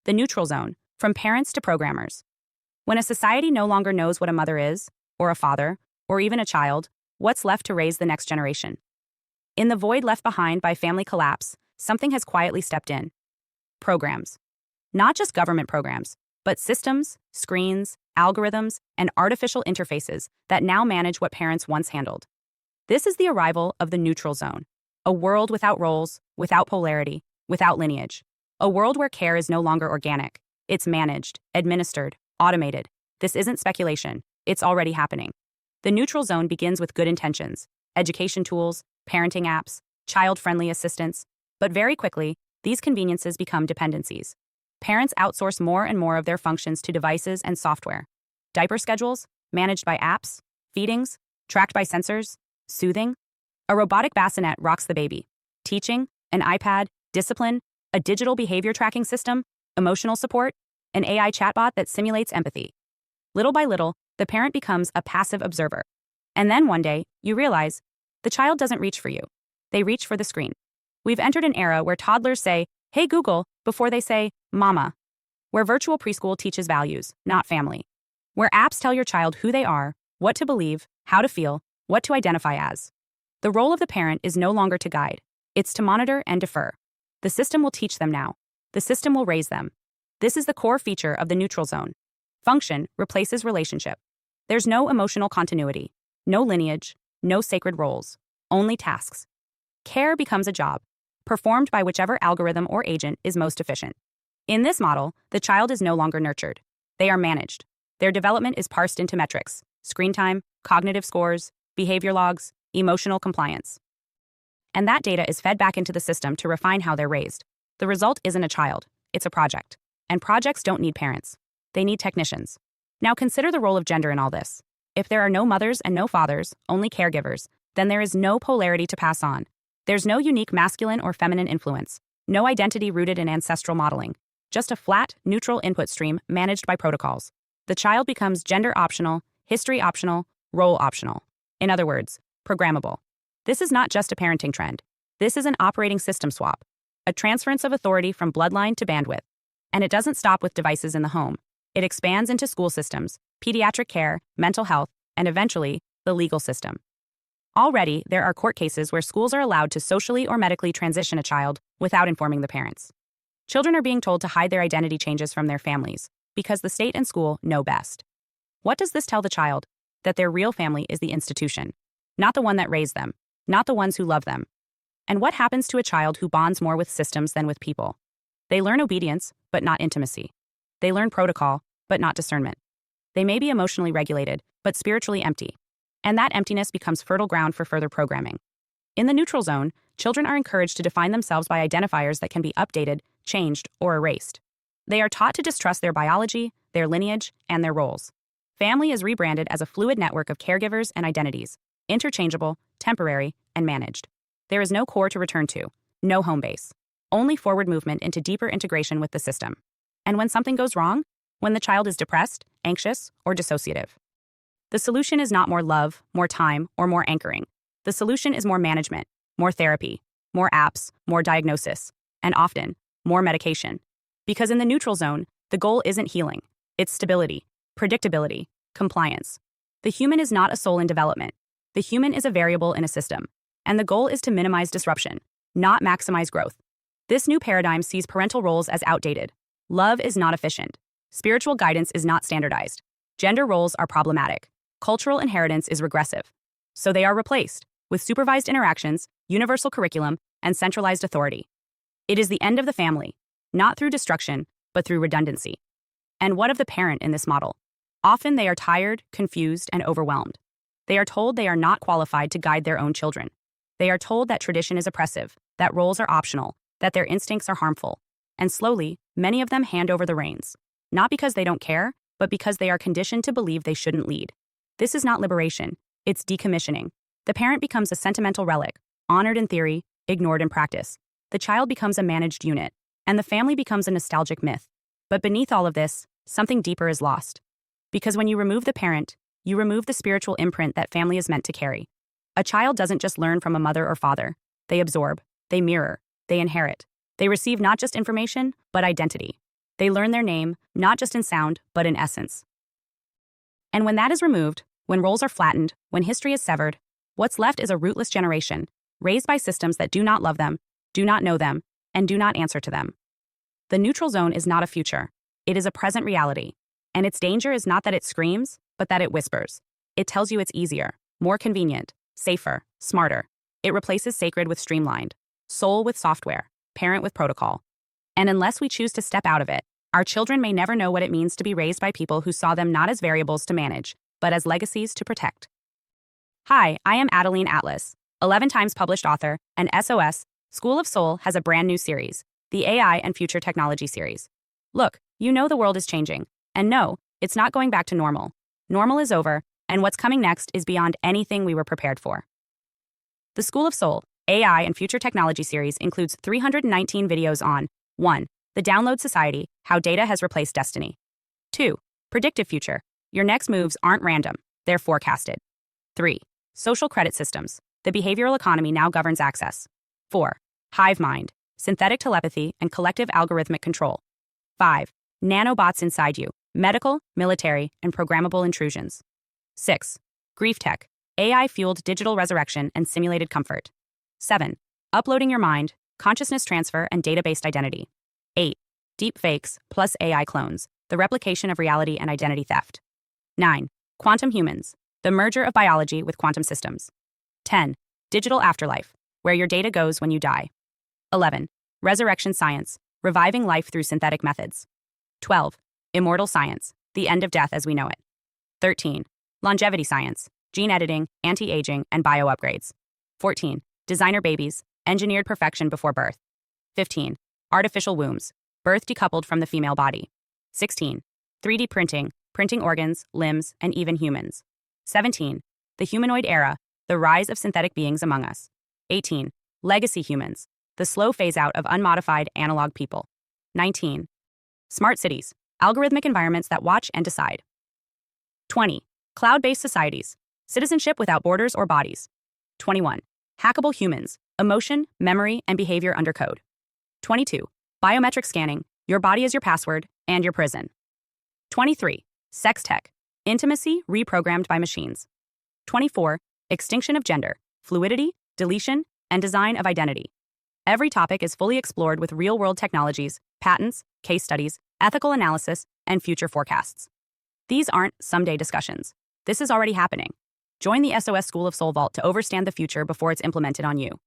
The neutral zone, from parents to programmers. When a society no longer knows what a mother is, or a father, or even a child, what's left to raise the next generation? In the void left behind by family collapse, something has quietly stepped in. Programs. Not just government programs, but systems, screens, algorithms, and artificial interfaces that now manage what parents once handled. This is the arrival of the neutral zone, a world without roles, without polarity, without lineage. A world where care is no longer organic. It's managed, administered, automated. This isn't speculation. It's already happening. The neutral zone begins with good intentions, education tools, parenting apps, child-friendly assistance, but very quickly, these conveniences become dependencies. Parents outsource more and more of their functions to devices and software. Diaper schedules, managed by apps, feedings, tracked by sensors, soothing. A robotic bassinet rocks the baby. Teaching, an iPad, discipline, a digital behavior tracking system, emotional support, an AI chatbot that simulates empathy. Little by little, the parent becomes a passive observer. And then one day, you realize, the child doesn't reach for you. They reach for the screen. We've entered an era where toddlers say, "Hey Google," before they say, "Mama." Where virtual preschool teaches values, not family. Where apps tell your child who they are, what to believe, how to feel, what to identify as. The role of the parent is no longer to guide. It's to monitor and defer. The system will teach them now. The system will raise them. This is the core feature of the neutral zone. Function replaces relationship. There's no emotional continuity, no lineage, no sacred roles, only tasks. Care becomes a job, performed by whichever algorithm or agent is most efficient. In this model, the child is no longer nurtured. They are managed. Their development is parsed into metrics: screen time, cognitive scores, behavior logs, emotional compliance. And that data is fed back into the system to refine how they're raised. The result isn't a child, it's a project. And projects don't need parents. They need technicians. Now consider the role of gender in all this. If there are no mothers and no fathers, only caregivers, then there is no polarity to pass on. There's no unique masculine or feminine influence, no identity rooted in ancestral modeling, just a flat, neutral input stream managed by protocols. The child becomes gender optional, history optional, role optional. In other words, programmable. This is not just a parenting trend. This is an operating system swap, a transference of authority from bloodline to bandwidth. And it doesn't stop with devices in the home. It expands into school systems, pediatric care, mental health, and eventually, the legal system. Already, there are court cases where schools are allowed to socially or medically transition a child without informing the parents. Children are being told to hide their identity changes from their families because the state and school know best. What does this tell the child? That their real family is the institution, not the one that raised them, not the ones who love them. And what happens to a child who bonds more with systems than with people? They learn obedience, but not intimacy. They learn protocol, but not discernment. They may be emotionally regulated, but spiritually empty. And that emptiness becomes fertile ground for further programming. In the neutral zone, children are encouraged to define themselves by identifiers that can be updated, changed, or erased. They are taught to distrust their biology, their lineage, and their roles. Family is rebranded as a fluid network of caregivers and identities, interchangeable, temporary, and managed. There is no core to return to, no home base, only forward movement into deeper integration with the system. And when something goes wrong, when the child is depressed, anxious, or dissociative, the solution is not more love, more time, or more anchoring. The solution is more management, more therapy, more apps, more diagnosis, and often, more medication. Because in the neutral zone, the goal isn't healing, it's stability, predictability, compliance. The human is not a soul in development. The human is a variable in a system. And the goal is to minimize disruption, not maximize growth. This new paradigm sees parental roles as outdated. Love is not efficient. Spiritual guidance is not standardized. Gender roles are problematic. Cultural inheritance is regressive. So they are replaced with supervised interactions, universal curriculum, and centralized authority. It is the end of the family, not through destruction, but through redundancy. And what of the parent in this model? Often they are tired, confused, and overwhelmed. They are told they are not qualified to guide their own children. They are told that tradition is oppressive, that roles are optional, that their instincts are harmful. And slowly, many of them hand over the reins. Not because they don't care, but because they are conditioned to believe they shouldn't lead. This is not liberation, it's decommissioning. The parent becomes a sentimental relic, honored in theory, ignored in practice. The child becomes a managed unit, and the family becomes a nostalgic myth. But beneath all of this, something deeper is lost. Because when you remove the parent, you remove the spiritual imprint that family is meant to carry. A child doesn't just learn from a mother or father. They absorb, they mirror, they inherit. They receive not just information, but identity. They learn their name, not just in sound, but in essence. And when that is removed, when roles are flattened, when history is severed, what's left is a rootless generation, raised by systems that do not love them, do not know them, and do not answer to them. The neutral zone is not a future. It is a present reality. And its danger is not that it screams, but that it whispers. It tells you it's easier, more convenient, safer, smarter. It replaces sacred with streamlined, soul with software, parent with protocol. And unless we choose to step out of it, our children may never know what it means to be raised by people who saw them not as variables to manage, but as legacies to protect. Hi, I am Adeline Atlas, 11 times published author, and SOS, School of Soul has a brand new series, the AI and Future Technology series. Look, you know the world is changing. And no, it's not going back to normal. Normal is over, and what's coming next is beyond anything we were prepared for. The School of Soul, AI and Future Technology series includes 319 videos on 1. The Download Society, How Data Has Replaced Destiny. 2. Predictive Future. Your next moves aren't random, they're forecasted. 3. Social Credit Systems. The behavioral economy now governs access. 4. Hive Mind. Synthetic telepathy and collective algorithmic control. 5. Nanobots inside you. Medical, military, and programmable intrusions. 6. Grief Tech. AI-fueled digital resurrection and simulated comfort. 7. Uploading your mind, consciousness transfer, and data-based identity. 8. Deep fakes plus AI clones, the replication of reality and identity theft. 9. Quantum humans, the merger of biology with quantum systems. 10. Digital afterlife, where your data goes when you die. 11. Resurrection science, reviving life through synthetic methods. 12. Immortal science, the end of death as we know it. 13. Longevity science, gene editing, anti-aging, and bio-upgrades. 14. Designer babies, engineered perfection before birth. 15. Artificial wombs, birth decoupled from the female body. 16. 3D printing, printing organs, limbs, and even humans. 17. The humanoid era, the rise of synthetic beings among us. 18. Legacy humans, the slow phase-out of unmodified analog people. 19. Smart cities, algorithmic environments that watch and decide. 20. Cloud-based societies, citizenship without borders or bodies. 21. Hackable humans, emotion, memory, and behavior under code. 22. Biometric scanning, your body is your password and your prison. 23. Sex tech, intimacy reprogrammed by machines. 24. Extinction of gender, fluidity, deletion, and design of identity. Every topic is fully explored with real-world technologies, patents, case studies, ethical analysis, and future forecasts. These aren't someday discussions. This is already happening. Join the SOS School of Soul Vault to overstand the future before it's implemented on you.